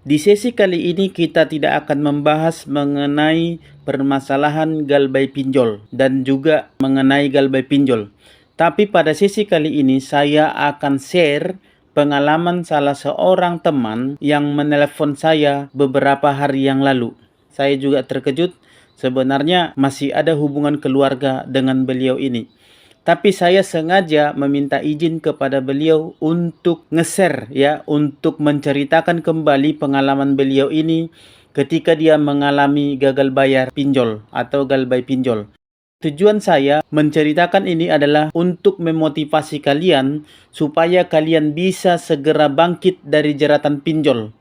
Di sesi kali ini kita tidak akan membahas mengenai permasalahan galbay pinjol dan juga mengenai galbay pinjol. Tapi pada sesi kali ini saya akan share pengalaman salah seorang teman yang menelepon saya beberapa hari yang lalu. Saya juga terkejut, sebenarnya masih ada hubungan keluarga dengan beliau ini. Tapi saya sengaja meminta izin kepada beliau untuk nge-share ya, untuk menceritakan kembali pengalaman beliau ini ketika dia mengalami gagal bayar pinjol atau galbay pinjol. Tujuan saya menceritakan ini adalah untuk memotivasi kalian supaya kalian bisa segera bangkit dari jeratan pinjol.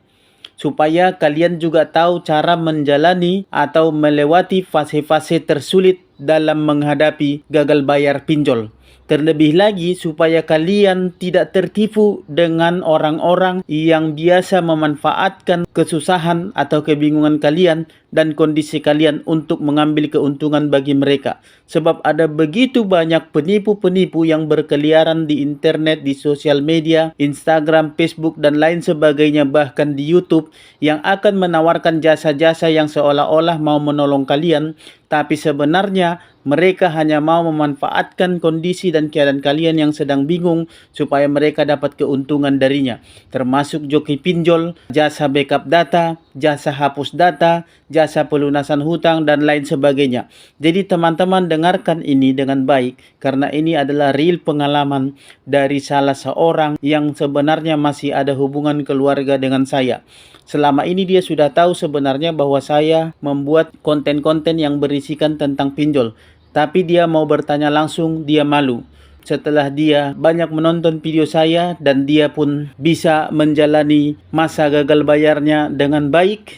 Supaya kalian juga tahu cara menjalani atau melewati fase-fase tersulit dalam menghadapi gagal bayar pinjol. Terlebih lagi supaya kalian tidak tertipu dengan orang-orang yang biasa memanfaatkan kesusahan atau kebingungan kalian dan kondisi kalian untuk mengambil keuntungan bagi mereka. Sebab ada begitu banyak penipu-penipu yang berkeliaran di internet, di sosial media, Instagram, Facebook, dan lain sebagainya, bahkan di YouTube, yang akan menawarkan jasa-jasa yang seolah-olah mau menolong kalian, tapi sebenarnya mereka hanya mau memanfaatkan kondisi dan keadaan kalian yang sedang bingung supaya mereka dapat keuntungan darinya. Termasuk joki pinjol, jasa backup data, jasa hapus data, jasa pelunasan hutang, dan lain sebagainya. Jadi teman-teman dengarkan ini dengan baik karena ini adalah real pengalaman dari salah seorang yang sebenarnya masih ada hubungan keluarga dengan saya. Selama ini dia sudah tahu sebenarnya bahwa saya membuat konten-konten yang berisikan tentang pinjol. Tapi dia mau bertanya langsung, dia malu. Setelah dia banyak menonton video saya dan dia pun bisa menjalani masa gagal bayarnya dengan baik,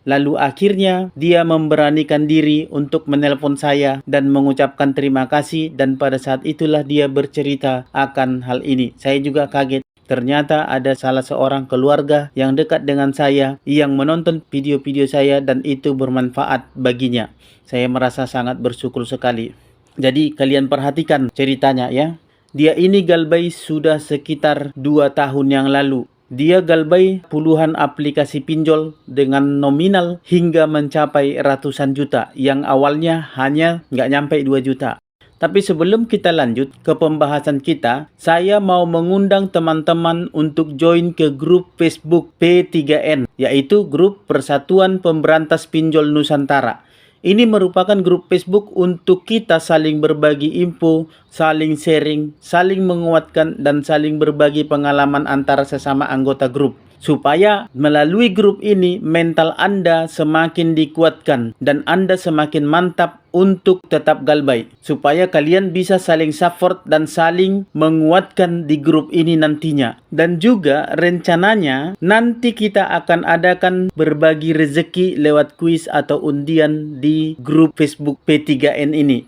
lalu akhirnya dia memberanikan diri untuk menelpon saya dan mengucapkan terima kasih, dan pada saat itulah dia bercerita akan hal ini. Saya juga kaget. Ternyata ada salah seorang keluarga yang dekat dengan saya yang menonton video-video saya dan itu bermanfaat baginya. Saya merasa sangat bersyukur sekali. Jadi kalian perhatikan ceritanya ya. Dia ini galbay sudah sekitar 2 tahun yang lalu. Dia galbay puluhan aplikasi pinjol dengan nominal hingga mencapai ratusan juta. Yang awalnya hanya nggak nyampe 2 juta. Tapi sebelum kita lanjut ke pembahasan kita, saya mau mengundang teman-teman untuk join ke grup Facebook P3N, yaitu Grup Persatuan Pemberantas Pinjol Nusantara. Ini merupakan grup Facebook untuk kita saling berbagi info, saling sharing, saling menguatkan, dan saling berbagi pengalaman antara sesama anggota grup. Supaya melalui grup ini mental Anda semakin dikuatkan dan Anda semakin mantap untuk tetap galbay. Supaya kalian bisa saling support dan saling menguatkan di grup ini nantinya. Dan juga rencananya nanti kita akan adakan berbagi rezeki lewat kuis atau undian di grup Facebook P3N ini.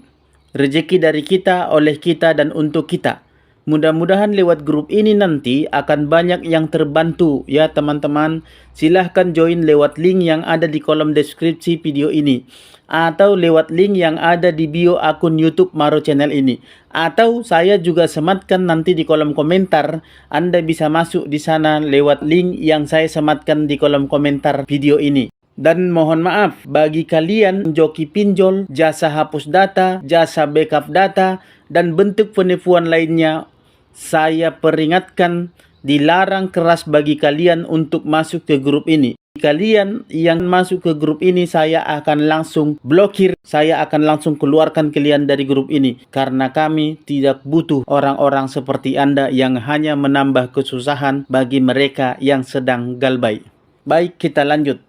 Rezeki dari kita, oleh kita, dan untuk kita. Mudah-mudahan lewat grup ini nanti akan banyak yang terbantu ya teman-teman. Silahkan join lewat link yang ada di kolom deskripsi video ini. Atau lewat link yang ada di bio akun YouTube Maro Channel ini. Atau saya juga sematkan nanti di kolom komentar. Anda bisa masuk di sana lewat link yang saya sematkan di kolom komentar video ini. Dan mohon maaf bagi kalian joki pinjol, jasa hapus data, jasa backup data, dan bentuk penipuan lainnya, saya peringatkan dilarang keras bagi kalian untuk masuk ke grup ini. Kalian yang masuk ke grup ini saya akan langsung blokir, saya akan langsung keluarkan kalian dari grup ini. Karena kami tidak butuh orang-orang seperti Anda yang hanya menambah kesusahan bagi mereka yang sedang galbay. Baik, kita lanjut.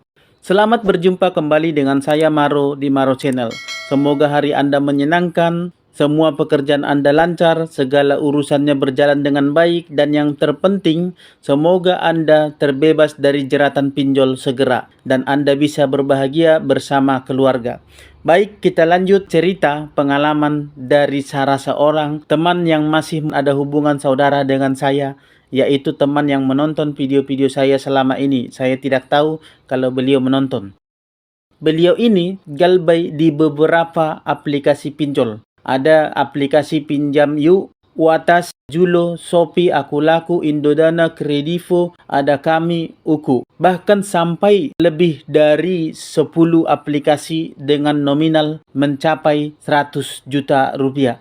Selamat berjumpa kembali dengan saya Maro di Maro Channel. Semoga hari Anda menyenangkan, semua pekerjaan Anda lancar, segala urusannya berjalan dengan baik, dan yang terpenting, semoga Anda terbebas dari jeratan pinjol segera, dan Anda bisa berbahagia bersama keluarga. Baik, kita lanjut cerita pengalaman dari salah seorang teman yang masih ada hubungan saudara dengan saya, yaitu teman yang menonton video-video saya selama ini. Saya tidak tahu kalau beliau menonton. Beliau ini galbay di beberapa aplikasi pinjol. Ada aplikasi Pinjam Yuk, Watas, Julo, Shopee, Akulaku, Indodana, Kredivo, ada kami, Uku. Bahkan sampai lebih dari 10 aplikasi dengan nominal mencapai 100 juta rupiah.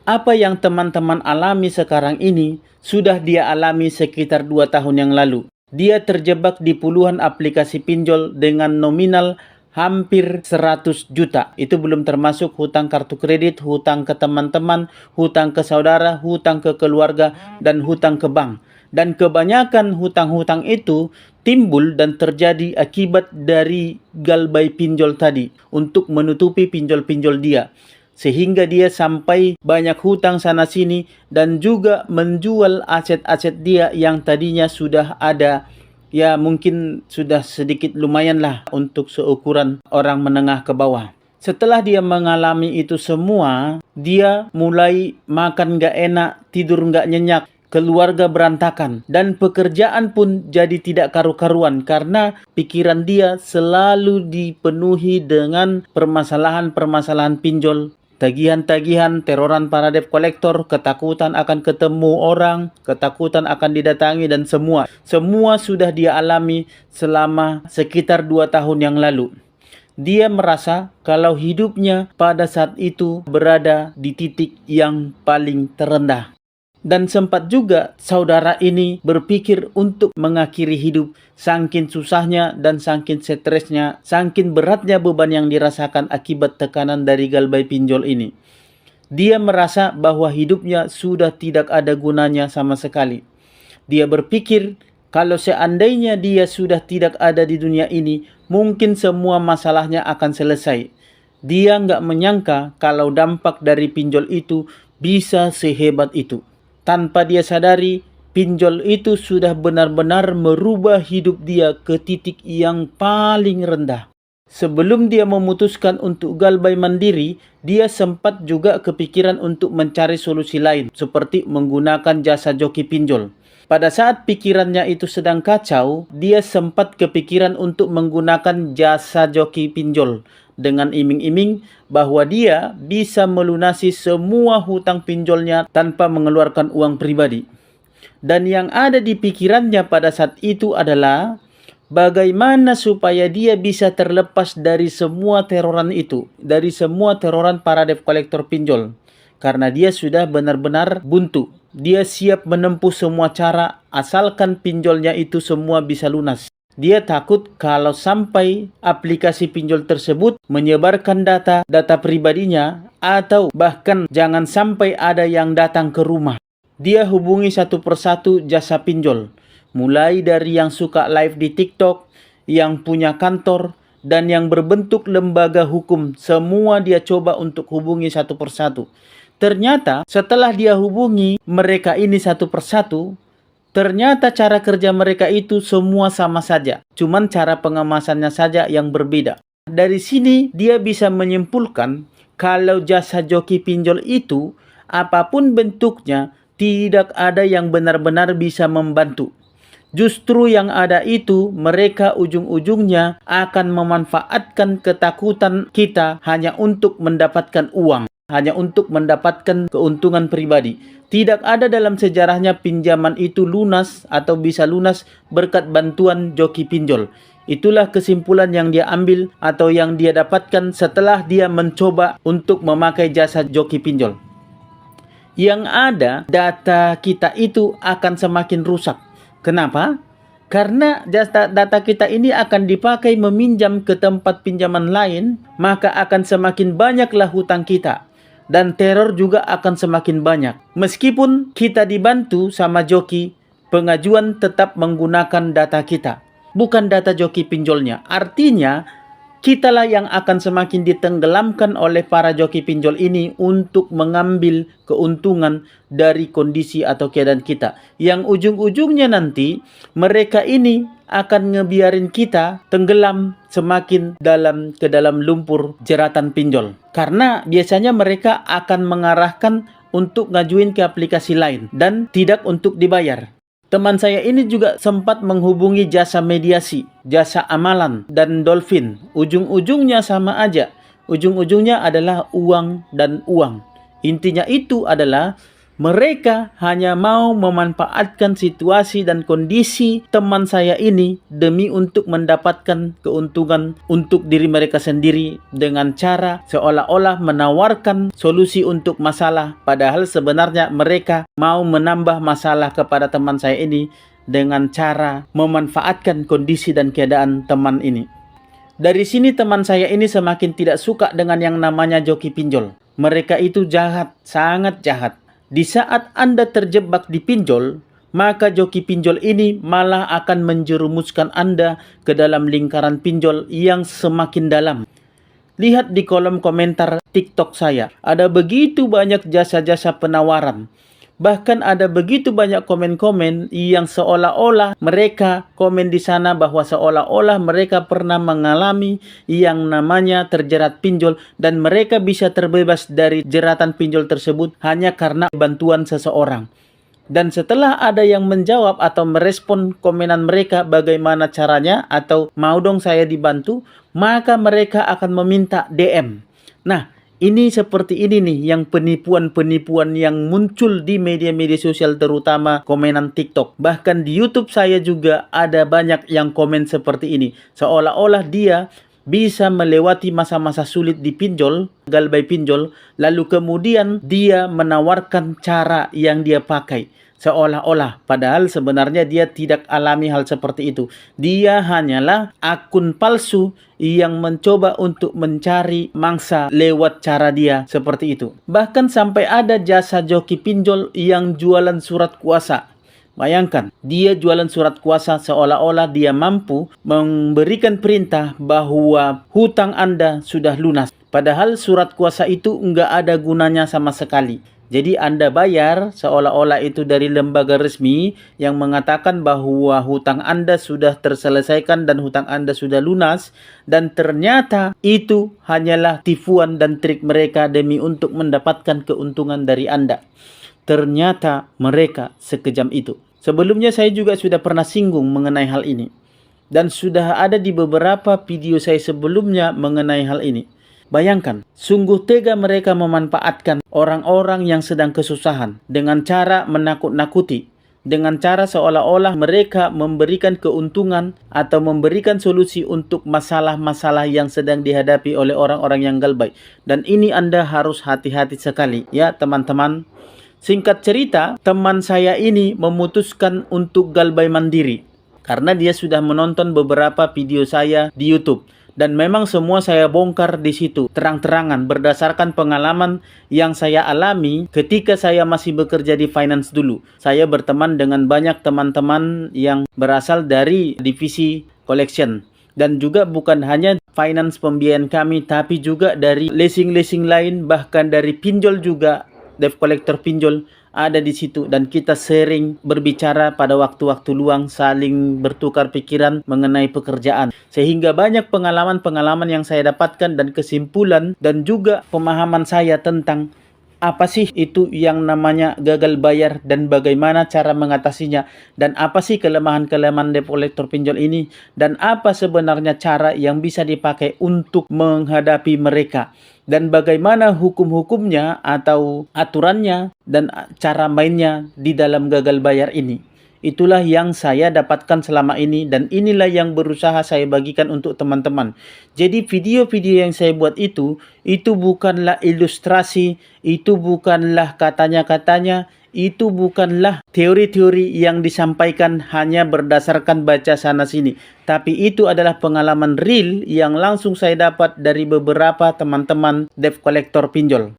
Apa yang teman-teman alami sekarang ini sudah dia alami sekitar 2 tahun yang lalu. Dia terjebak di puluhan aplikasi pinjol dengan nominal hampir 100 juta. Itu belum termasuk hutang kartu kredit, hutang ke teman-teman, hutang ke saudara, hutang ke keluarga, dan hutang ke bank. Dan kebanyakan hutang-hutang itu timbul dan terjadi akibat dari galbay pinjol tadi untuk menutupi pinjol-pinjol dia. Sehingga dia sampai banyak hutang sana-sini dan juga menjual aset-aset dia yang tadinya sudah ada. Ya mungkin sudah sedikit lumayan lah untuk seukuran orang menengah ke bawah. Setelah dia mengalami itu semua, dia mulai makan gak enak, tidur gak nyenyak, keluarga berantakan, dan pekerjaan pun jadi tidak karu-karuan karena pikiran dia selalu dipenuhi dengan permasalahan-permasalahan pinjol, tagihan-tagihan, teroran para debt collector, ketakutan akan ketemu orang, ketakutan akan didatangi, dan semua sudah dia alami selama sekitar 2 tahun yang lalu. Dia merasa kalau hidupnya pada saat itu berada di titik yang paling terendah. Dan sempat juga saudara ini berpikir untuk mengakhiri hidup saking susahnya dan saking stresnya, saking beratnya beban yang dirasakan akibat tekanan dari galbay pinjol ini. Dia merasa bahwa hidupnya sudah tidak ada gunanya sama sekali. Dia berpikir kalau seandainya dia sudah tidak ada di dunia ini, mungkin semua masalahnya akan selesai. Dia nggak menyangka kalau dampak dari pinjol itu bisa sehebat itu. Tanpa dia sadari, pinjol itu sudah benar-benar merubah hidup dia ke titik yang paling rendah. Sebelum dia memutuskan untuk galbay mandiri, dia sempat juga kepikiran untuk mencari solusi lain, seperti menggunakan jasa joki pinjol. Pada saat pikirannya itu sedang kacau, dia sempat kepikiran untuk menggunakan jasa joki pinjol dengan iming-iming bahwa dia bisa melunasi semua hutang pinjolnya tanpa mengeluarkan uang pribadi. Dan yang ada di pikirannya pada saat itu adalah bagaimana supaya dia bisa terlepas dari semua teroran itu, dari semua teroran para debt collector pinjol. Karena dia sudah benar-benar buntu. Dia siap menempuh semua cara asalkan pinjolnya itu semua bisa lunas. Dia takut kalau sampai aplikasi pinjol tersebut menyebarkan data pribadinya atau bahkan jangan sampai ada yang datang ke rumah. Dia hubungi satu persatu jasa pinjol. Mulai dari yang suka live di TikTok, yang punya kantor, dan yang berbentuk lembaga hukum. Semua dia coba untuk hubungi satu persatu. Ternyata setelah dia hubungi mereka ini satu persatu, ternyata cara kerja mereka itu semua sama saja. Cuman cara pengemasannya saja yang berbeda. Dari sini dia bisa menyimpulkan kalau jasa joki pinjol itu apapun bentuknya tidak ada yang benar-benar bisa membantu. Justru yang ada itu mereka ujung-ujungnya akan memanfaatkan ketakutan kita hanya untuk mendapatkan uang. Hanya untuk mendapatkan keuntungan pribadi. Tidak ada dalam sejarahnya pinjaman itu lunas atau bisa lunas berkat bantuan joki pinjol. Itulah kesimpulan yang dia ambil atau yang dia dapatkan setelah dia mencoba untuk memakai jasa joki pinjol. Yang ada, data kita itu akan semakin rusak. Kenapa? Karena data kita ini akan dipakai meminjam ke tempat pinjaman lain, maka akan semakin banyaklah hutang kita. Dan teror juga akan semakin banyak. Meskipun kita dibantu sama joki, pengajuan tetap menggunakan data kita. Bukan data joki pinjolnya. Artinya, kitalah yang akan semakin ditenggelamkan oleh para joki pinjol ini untuk mengambil keuntungan dari kondisi atau keadaan kita. Yang ujung-ujungnya nanti, mereka ini akan ngebiarin kita tenggelam semakin dalam ke dalam lumpur jeratan pinjol. Karena biasanya mereka akan mengarahkan untuk ngajuin ke aplikasi lain dan tidak untuk dibayar. Teman saya ini juga sempat menghubungi jasa mediasi, jasa amalan, dan dolphin. Ujung-ujungnya sama aja. Ujung-ujungnya adalah uang dan uang. Intinya itu adalah Mereka hanya mau memanfaatkan situasi dan kondisi teman saya ini demi untuk mendapatkan keuntungan untuk diri mereka sendiri dengan cara seolah-olah menawarkan solusi untuk masalah, padahal sebenarnya mereka mau menambah masalah kepada teman saya ini dengan cara memanfaatkan kondisi dan keadaan teman ini. Dari sini teman saya ini semakin tidak suka dengan yang namanya joki pinjol. Mereka itu jahat, sangat jahat. Di saat Anda terjebak di pinjol, maka joki pinjol ini malah akan menjerumuskan Anda ke dalam lingkaran pinjol yang semakin dalam. Lihat di kolom komentar TikTok saya, ada begitu banyak jasa-jasa penawaran. Bahkan ada begitu banyak komen-komen yang seolah-olah mereka komen di sana bahwa seolah-olah mereka pernah mengalami yang namanya terjerat pinjol dan mereka bisa terbebas dari jeratan pinjol tersebut hanya karena bantuan seseorang. Dan setelah ada yang menjawab atau merespon komenan mereka bagaimana caranya atau mau dong saya dibantu, maka mereka akan meminta DM. Nah, ini seperti ini nih yang penipuan-penipuan yang muncul di media-media sosial terutama komenan TikTok. Bahkan di YouTube saya juga ada banyak yang komen seperti ini. Seolah-olah dia bisa melewati masa-masa sulit di pinjol, galbay pinjol, lalu kemudian dia menawarkan cara yang dia pakai. Seolah-olah, padahal sebenarnya dia tidak alami hal seperti itu. Dia hanyalah akun palsu yang mencoba untuk mencari mangsa lewat cara dia seperti itu. Bahkan sampai ada jasa joki pinjol yang jualan surat kuasa. Bayangkan, dia jualan surat kuasa seolah-olah dia mampu memberikan perintah bahwa hutang Anda sudah lunas. Padahal surat kuasa itu enggak ada gunanya sama sekali. Jadi Anda bayar seolah-olah itu dari lembaga resmi yang mengatakan bahwa hutang Anda sudah terselesaikan dan hutang Anda sudah lunas. Dan ternyata itu hanyalah tipuan dan trik mereka demi untuk mendapatkan keuntungan dari Anda. Ternyata mereka sekejam itu. Sebelumnya saya juga sudah pernah singgung mengenai hal ini. Dan sudah ada di beberapa video saya sebelumnya mengenai hal ini. Bayangkan, sungguh tega mereka memanfaatkan orang-orang yang sedang kesusahan dengan cara menakut-nakuti, dengan cara seolah-olah mereka memberikan keuntungan atau memberikan solusi untuk masalah-masalah yang sedang dihadapi oleh orang-orang yang galbay. Dan ini Anda harus hati-hati sekali ya teman-teman. Singkat cerita, teman saya ini memutuskan untuk galbay mandiri karena dia sudah menonton beberapa video saya di YouTube. Dan memang semua saya bongkar di situ terang-terangan berdasarkan pengalaman yang saya alami ketika saya masih bekerja di finance dulu. Saya berteman dengan banyak teman-teman yang berasal dari divisi collection. Dan juga bukan hanya finance pembiayaan kami, tapi juga dari leasing-leasing lain, bahkan dari pinjol juga, debt collector pinjol ada di situ. Dan kita sering berbicara pada waktu-waktu luang, saling bertukar pikiran mengenai pekerjaan. Sehingga banyak pengalaman-pengalaman yang saya dapatkan dan kesimpulan dan juga pemahaman saya tentang apa sih itu yang namanya gagal bayar dan bagaimana cara mengatasinya, dan apa sih kelemahan-kelemahan debt collector pinjol ini, dan apa sebenarnya cara yang bisa dipakai untuk menghadapi mereka, dan bagaimana hukum-hukumnya atau aturannya dan cara mainnya di dalam gagal bayar ini. Itulah yang saya dapatkan selama ini dan inilah yang berusaha saya bagikan untuk teman-teman. Jadi video-video yang saya buat itu bukanlah ilustrasi, itu bukanlah katanya-katanya, itu bukanlah teori-teori yang disampaikan hanya berdasarkan baca sana-sini. Tapi itu adalah pengalaman real yang langsung saya dapat dari beberapa teman-teman debt collector pinjol.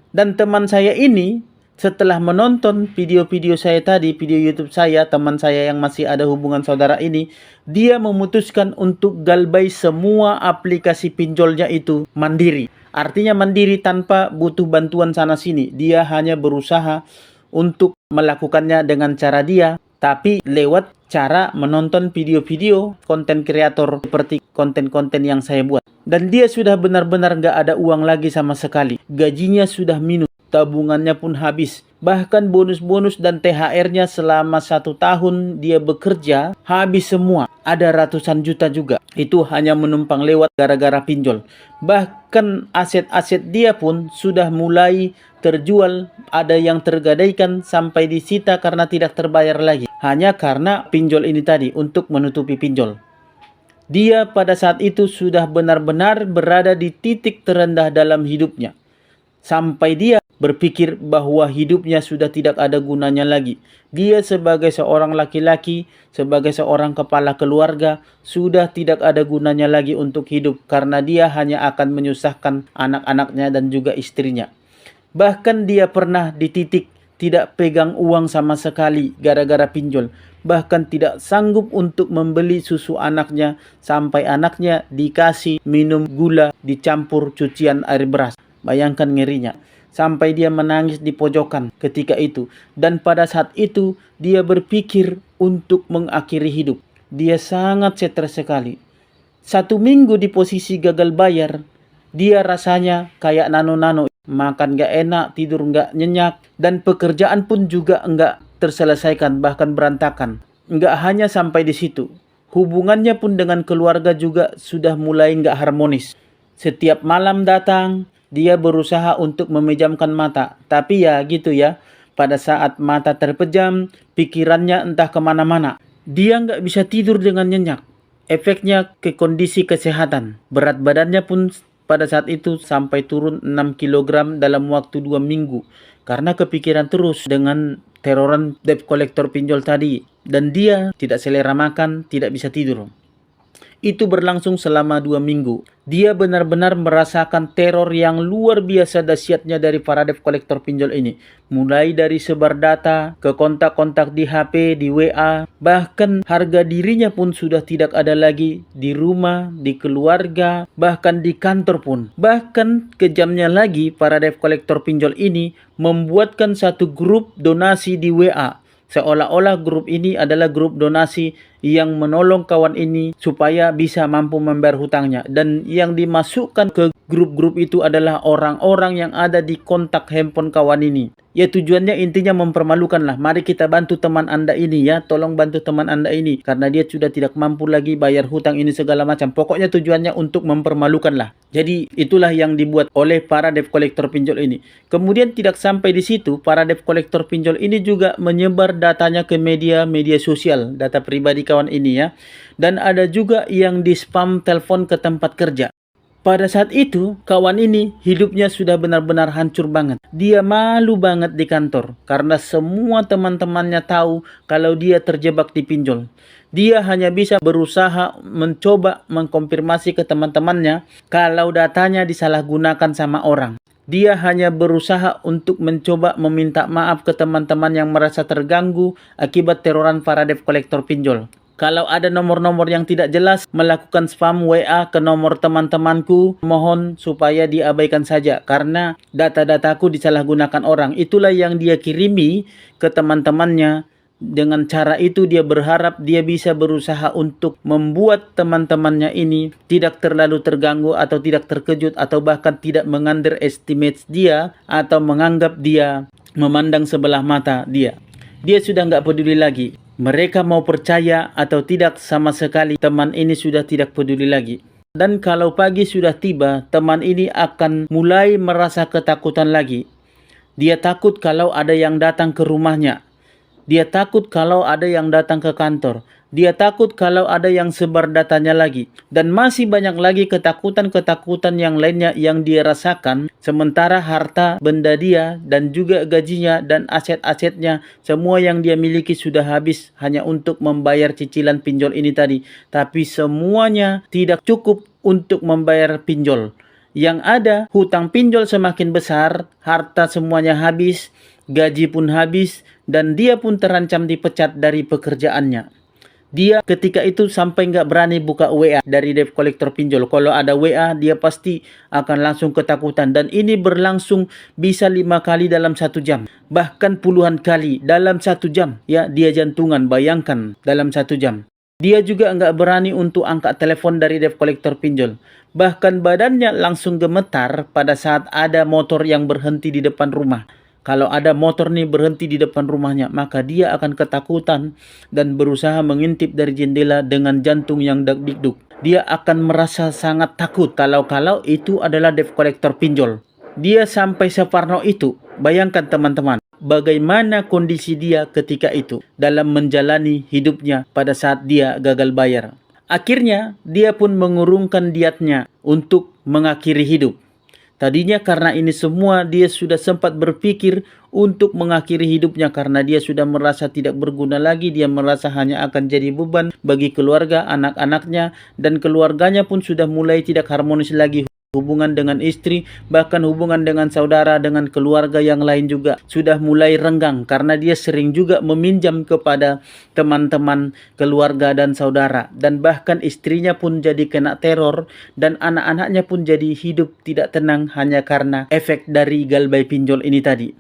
Dan teman saya ini setelah menonton video-video saya tadi, video YouTube saya, teman saya yang masih ada hubungan saudara ini, dia memutuskan untuk galbay semua aplikasi pinjolnya itu mandiri. Artinya mandiri tanpa butuh bantuan sana-sini. Dia hanya berusaha untuk melakukannya dengan cara dia, tapi lewat cara menonton video-video konten kreator seperti konten-konten yang saya buat. Dan dia sudah benar-benar nggak ada uang lagi sama sekali. Gajinya sudah minus. tabungannya pun habis. Bahkan bonus-bonus dan THR-nya selama 1 tahun dia bekerja habis semua. Ada ratusan juta juga. Itu hanya menumpang lewat gara-gara pinjol. Bahkan aset-aset dia pun sudah mulai terjual. Ada yang tergadaikan sampai disita karena tidak terbayar lagi. Hanya karena pinjol ini tadi, untuk menutupi pinjol. Dia pada saat itu sudah benar-benar berada di titik terendah dalam hidupnya. Sampai dia berpikir bahwa hidupnya sudah tidak ada gunanya lagi. Dia sebagai seorang laki-laki, sebagai seorang kepala keluarga, sudah tidak ada gunanya lagi untuk hidup karena dia hanya akan menyusahkan anak-anaknya dan juga istrinya. Bahkan dia pernah di titik tidak pegang uang sama sekali gara-gara pinjol. Bahkan tidak sanggup untuk membeli susu anaknya sampai anaknya dikasih minum gula dicampur cucian air beras. Bayangkan ngerinya. Sampai dia menangis di pojokan ketika itu. Dan pada saat itu dia berpikir untuk mengakhiri hidup. Dia sangat stres sekali. 1 minggu di posisi gagal bayar, dia rasanya kayak nano-nano. Makan gak enak, tidur gak nyenyak, dan pekerjaan pun juga enggak terselesaikan, bahkan berantakan. Enggak hanya sampai di situ. Hubungannya pun dengan keluarga juga sudah mulai enggak harmonis. Setiap malam datang, dia berusaha untuk memejamkan mata. Tapi ya gitu ya, pada saat mata terpejam, pikirannya entah kemana-mana. Dia nggak bisa tidur dengan nyenyak. Efeknya ke kondisi kesehatan. Berat badannya pun pada saat itu sampai turun 6 kg dalam waktu 2 minggu. Karena kepikiran terus dengan teroran debt collector pinjol tadi. Dan dia tidak selera makan, tidak bisa tidur. Itu berlangsung selama 2 minggu. Dia benar-benar merasakan teror yang luar biasa dahsyatnya dari para debt collector pinjol ini. Mulai dari sebar data, ke kontak-kontak di HP, di WA. Bahkan harga dirinya pun sudah tidak ada lagi di rumah, di keluarga, bahkan di kantor pun. Bahkan kejamnya lagi, para debt collector pinjol ini membuatkan satu grup donasi di WA. Seolah-olah grup ini adalah grup donasi yang menolong kawan ini supaya bisa mampu membayar hutangnya. Dan yang dimasukkan ke grup-grup itu adalah orang-orang yang ada di kontak handphone kawan ini. Ya tujuannya intinya mempermalukan lah. Mari kita bantu teman Anda ini ya. Tolong bantu teman Anda ini. Karena dia sudah tidak mampu lagi bayar hutang ini segala macam. Pokoknya tujuannya untuk mempermalukan lah. Jadi itulah yang dibuat oleh para debt collector pinjol ini. Kemudian tidak sampai di situ. Para debt collector pinjol ini juga menyebar datanya ke media sosial. Data pribadi kawan ini ya. Dan ada juga yang di spam telepon ke tempat kerja. Pada saat itu, kawan ini hidupnya sudah benar-benar hancur banget. Dia malu banget di kantor karena semua teman-temannya tahu kalau dia terjebak di pinjol. Dia hanya bisa berusaha mencoba mengkonfirmasi ke teman-temannya kalau datanya disalahgunakan sama orang. Dia hanya berusaha untuk mencoba meminta maaf ke teman-teman yang merasa terganggu akibat teroran para debt collector pinjol. Kalau ada nomor-nomor yang tidak jelas, melakukan spam WA ke nomor teman-temanku, mohon supaya diabaikan saja. Karena data-dataku disalahgunakan orang. Itulah yang dia kirimi ke teman-temannya. Dengan cara itu dia berharap dia bisa berusaha untuk membuat teman-temannya ini tidak terlalu terganggu atau tidak terkejut atau bahkan tidak mengunderestimate dia atau menganggap dia memandang sebelah mata dia. Dia sudah nggak peduli lagi. Mereka mau percaya atau tidak sama sekali, teman ini sudah tidak peduli lagi. Dan kalau pagi sudah tiba, teman ini akan mulai merasa ketakutan lagi. Dia takut kalau ada yang datang ke rumahnya. Dia takut kalau ada yang datang ke kantor. Dia takut kalau ada yang sebar datanya lagi. Dan masih banyak lagi ketakutan-ketakutan yang lainnya yang dia rasakan. Sementara harta benda dia dan juga gajinya dan aset-asetnya, semua yang dia miliki sudah habis hanya untuk membayar cicilan pinjol ini tadi. Tapi semuanya tidak cukup untuk membayar pinjol. Yang ada, hutang pinjol semakin besar, harta semuanya habis, gaji pun habis, dan dia pun terancam dipecat dari pekerjaannya. Dia ketika itu sampai nggak berani buka WA dari debt collector pinjol. Kalau ada WA, dia pasti akan langsung ketakutan. Dan ini berlangsung bisa 5 kali dalam 1 jam. Bahkan puluhan kali dalam 1 jam. Ya, dia jantungan, bayangkan dalam 1 jam. Dia juga nggak berani untuk angkat telepon dari debt collector pinjol. Bahkan badannya langsung gemetar pada saat ada motor yang berhenti di depan rumah. Kalau ada motor nih berhenti di depan rumahnya, maka dia akan ketakutan dan berusaha mengintip dari jendela dengan jantung yang dagdikduk. Dia akan merasa sangat takut kalau itu adalah debt collector pinjol. Dia sampai separno itu. Bayangkan teman-teman, bagaimana kondisi dia ketika itu dalam menjalani hidupnya pada saat dia gagal bayar. Akhirnya, dia pun mengurungkan niatnya untuk mengakhiri hidup. Tadinya karena ini semua dia sudah sempat berpikir untuk mengakhiri hidupnya karena dia sudah merasa tidak berguna lagi, dia merasa hanya akan jadi beban bagi keluarga, anak-anaknya, dan keluarganya pun sudah mulai tidak harmonis lagi. Hubungan dengan istri, bahkan hubungan dengan saudara, dengan keluarga yang lain juga sudah mulai renggang karena dia sering juga meminjam kepada teman-teman, keluarga dan saudara, dan bahkan istrinya pun jadi kena teror dan anak-anaknya pun jadi hidup tidak tenang hanya karena efek dari galbay pinjol ini tadi.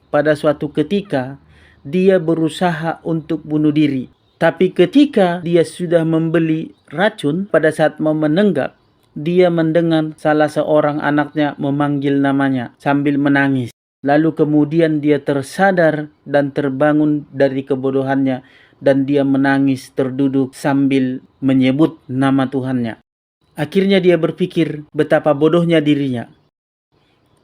Pada suatu ketika dia berusaha untuk bunuh diri, tapi ketika dia sudah membeli racun, pada saat mau menenggak, dia mendengar salah seorang anaknya memanggil namanya sambil menangis. Lalu kemudian dia tersadar dan terbangun dari kebodohannya dan dia menangis terduduk sambil menyebut nama Tuhannya. Akhirnya dia berpikir betapa bodohnya dirinya.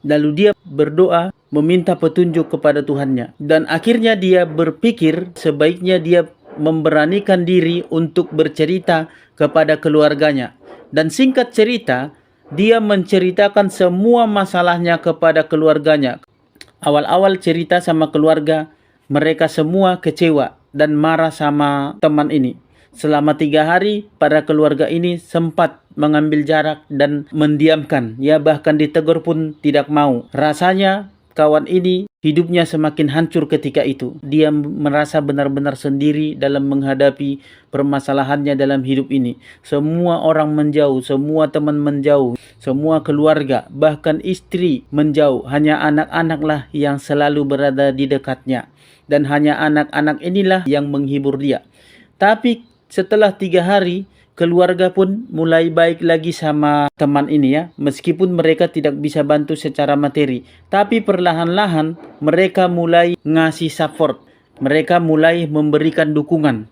Lalu dia berdoa meminta petunjuk kepada Tuhannya. Dan akhirnya dia berpikir sebaiknya dia memberanikan diri untuk bercerita kepada keluarganya. Dan singkat cerita, dia menceritakan semua masalahnya kepada keluarganya. Awal-awal cerita sama keluarga, mereka semua kecewa dan marah sama teman ini. Selama 3 hari, para keluarga ini sempat mengambil jarak dan mendiamkan. Ya, bahkan ditegur pun tidak mau. Rasanya kawan ini hidupnya semakin hancur ketika itu. Dia merasa benar-benar sendiri dalam menghadapi permasalahannya dalam hidup ini. Semua orang menjauh, semua teman menjauh, semua keluarga, bahkan istri menjauh. Hanya anak-anaklah yang selalu berada di dekatnya. Dan hanya anak-anak inilah yang menghibur dia. Tapi setelah 3 hari, keluarga pun mulai baik lagi sama teman ini ya. Meskipun mereka tidak bisa bantu secara materi. Tapi perlahan-lahan mereka mulai ngasih support. Mereka mulai memberikan dukungan.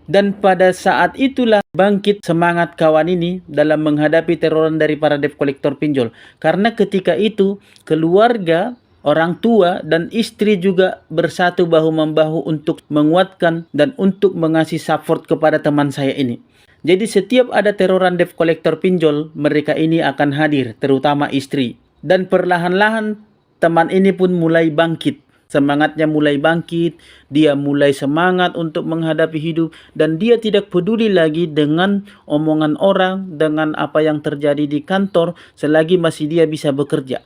Dan pada saat itulah bangkit semangat kawan ini dalam menghadapi teroran dari para debt collector pinjol. Karena ketika itu keluarga, orang tua dan istri juga bersatu bahu-membahu untuk menguatkan dan untuk mengasih support kepada teman saya ini. Jadi setiap ada teroran debt collector pinjol, mereka ini akan hadir, terutama istri. Dan perlahan-lahan teman ini pun mulai bangkit. Semangatnya mulai bangkit, dia mulai semangat untuk menghadapi hidup. Dan dia tidak peduli lagi dengan omongan orang, dengan apa yang terjadi di kantor, selagi masih dia bisa bekerja.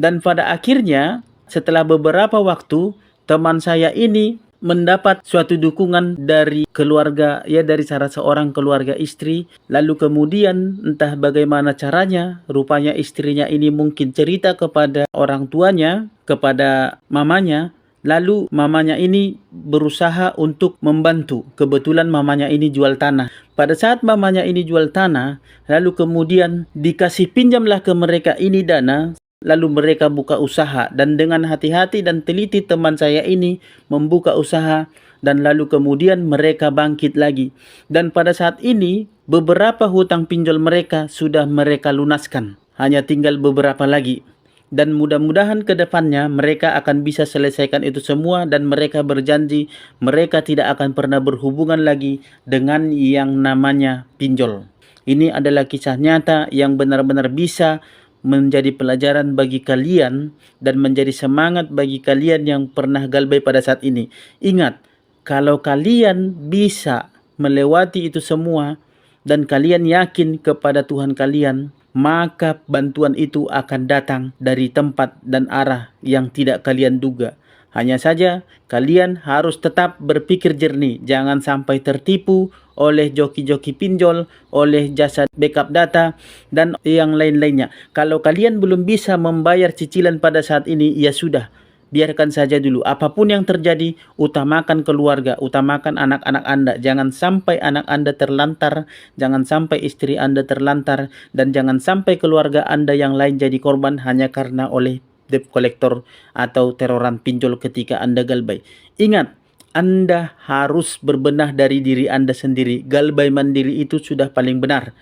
Dan pada akhirnya, setelah beberapa waktu, teman saya ini mendapat suatu dukungan dari keluarga, ya dari salah seorang keluarga istri. Lalu kemudian entah bagaimana caranya, rupanya istrinya ini mungkin cerita kepada orang tuanya, kepada mamanya. Lalu mamanya ini berusaha untuk membantu. Kebetulan mamanya ini jual tanah. Pada saat mamanya ini jual tanah, lalu kemudian dikasih pinjamlah ke mereka ini dana. Lalu mereka buka usaha dan dengan hati-hati dan teliti teman saya ini membuka usaha dan lalu kemudian mereka bangkit lagi. Dan pada saat ini beberapa hutang pinjol mereka sudah mereka lunaskan. Hanya tinggal beberapa lagi. Dan mudah-mudahan ke depannya mereka akan bisa selesaikan itu semua dan mereka berjanji mereka tidak akan pernah berhubungan lagi dengan yang namanya pinjol. Ini adalah kisah nyata yang benar-benar bisa menjadi pelajaran bagi kalian dan menjadi semangat bagi kalian yang pernah galbay pada saat ini. Ingat, kalau kalian bisa melewati itu semua dan kalian yakin kepada Tuhan kalian, maka bantuan itu akan datang dari tempat dan arah yang tidak kalian duga. Hanya saja kalian harus tetap berpikir jernih, jangan sampai tertipu oleh joki-joki pinjol, oleh jasa backup data, dan yang lain-lainnya. Kalau kalian belum bisa membayar cicilan pada saat ini, ya sudah, biarkan saja dulu. Apapun yang terjadi, utamakan keluarga, utamakan anak-aanak Anda. Jangan sampai anak Anda terlantar, jangan sampai istri Anda terlantar, dan jangan sampai keluarga Anda yang lain jadi korban hanya karena oleh debt collector atau teroran pinjol ketika Anda galbay. Ingat, Anda harus berbenah dari diri Anda sendiri. Galbay mandiri itu sudah paling benar.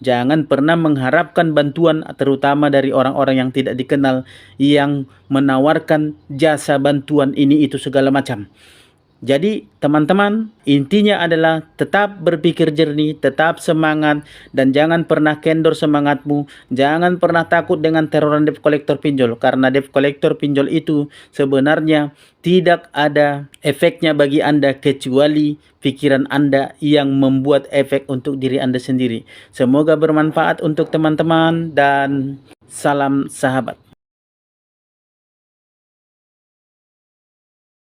Jangan pernah mengharapkan bantuan terutama dari orang-orang yang tidak dikenal yang menawarkan jasa bantuan ini itu segala macam. Jadi teman-teman, intinya adalah tetap berpikir jernih, tetap semangat, dan jangan pernah kendor semangatmu. Jangan pernah takut dengan teroran debt collector pinjol, karena debt collector pinjol itu sebenarnya tidak ada efeknya bagi Anda kecuali pikiran Anda yang membuat efek untuk diri Anda sendiri. Semoga bermanfaat untuk teman-teman dan salam sahabat.